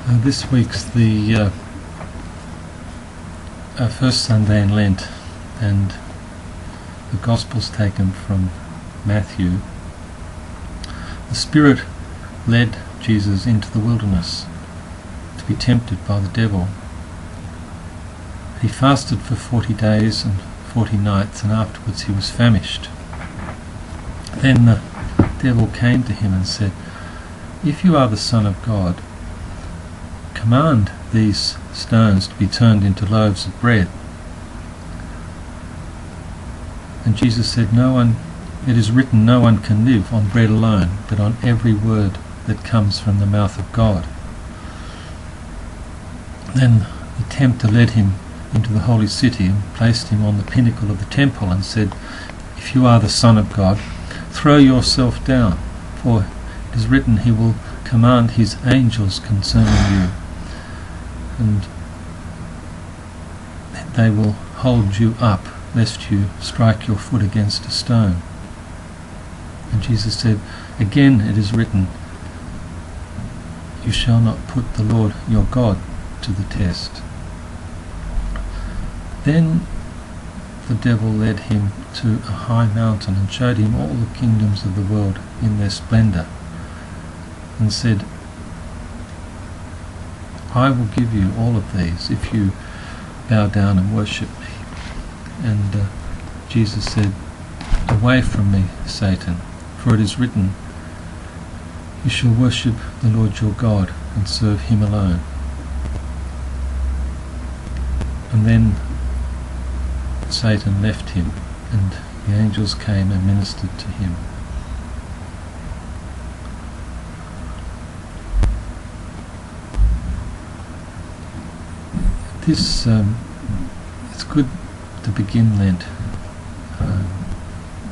This week's the first Sunday in Lent, and the Gospel's taken from Matthew. The Spirit led Jesus into the wilderness to be tempted by the devil. He fasted for 40 days and 40 nights, and afterwards he was famished. Then the devil came to him and said, "If you are the Son of God, command these stones to be turned into loaves of bread." And Jesus said, "It is written, no one can live on bread alone, but on every word that comes from the mouth of God." Then the tempter led him into the holy city and placed him on the pinnacle of the temple and said, "If you are the Son of God, throw yourself down, for it is written, he will command his angels concerning you, and they will hold you up, lest you strike your foot against a stone." And Jesus said, "Again it is written, you shall not put the Lord your God to the test." Then the devil led him to a high mountain and showed him all the kingdoms of the world in their splendour, and said, "I will give you all of these if you bow down and worship me." And Jesus said, "Away from me, Satan, for it is written, you shall worship the Lord your God and serve him alone." And then Satan left him, and the angels came and ministered to him. It's good to begin Lent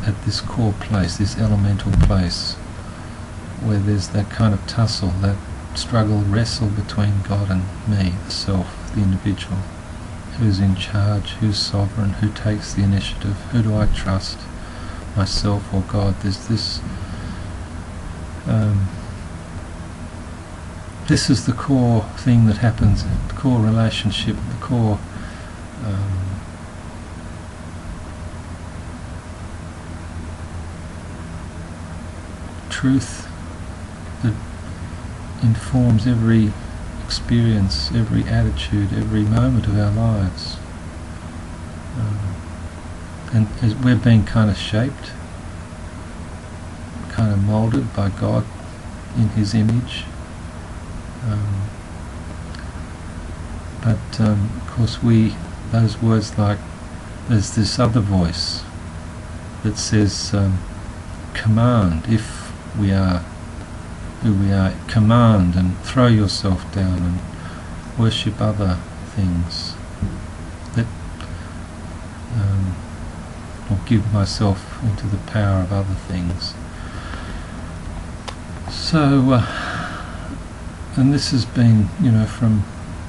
at this core place, this elemental place, where there's that kind of tussle, that struggle, wrestle between God and me, the self, the individual. Who's in charge, who's sovereign, who takes the initiative, who do I trust, myself or God? There's this this is the core thing that happens, the core relationship, the core truth that informs every experience, every attitude, every moment of our lives. And as we're being kind of shaped, kind of moulded by God in his image. But of course those words, like there's this other voice that says, command, if we are who we are, command and throw yourself down and worship other things, or give myself into the power of other things. So and this has been, from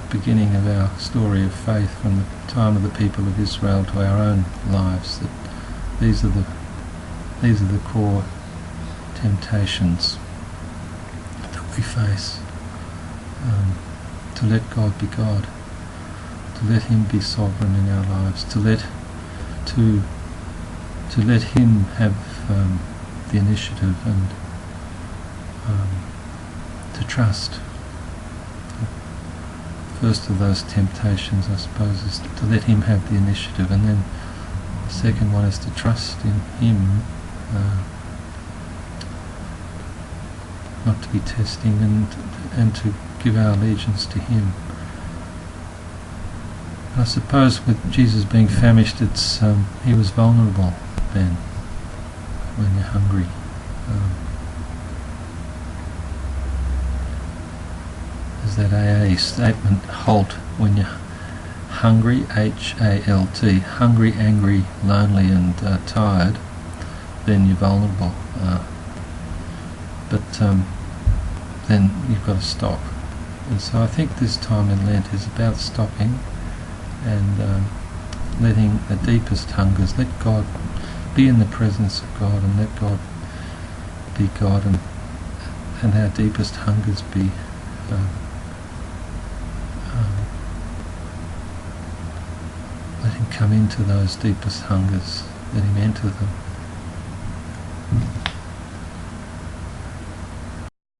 the beginning of our story of faith, from the time of the people of Israel to our own lives, that these are the core temptations we face, to let God be God, to let him be sovereign in our lives, to let him have the initiative, and to trust. The first of those temptations, I suppose, is to let him have the initiative, and then the second one is to trust in him, not to be testing, and to give our allegiance to him. I suppose with Jesus being famished, it's he was vulnerable then, when you're hungry. There's that AA statement, HALT, when you're hungry, H-A-L-T, hungry, angry, lonely and tired, then you're vulnerable. But then you've got to stop. And so I think this time in Lent is about stopping and letting the deepest hungers, let God be in the presence of God, and let God be God, and our deepest hungers be Let him come into those deepest hungers. Let him enter them.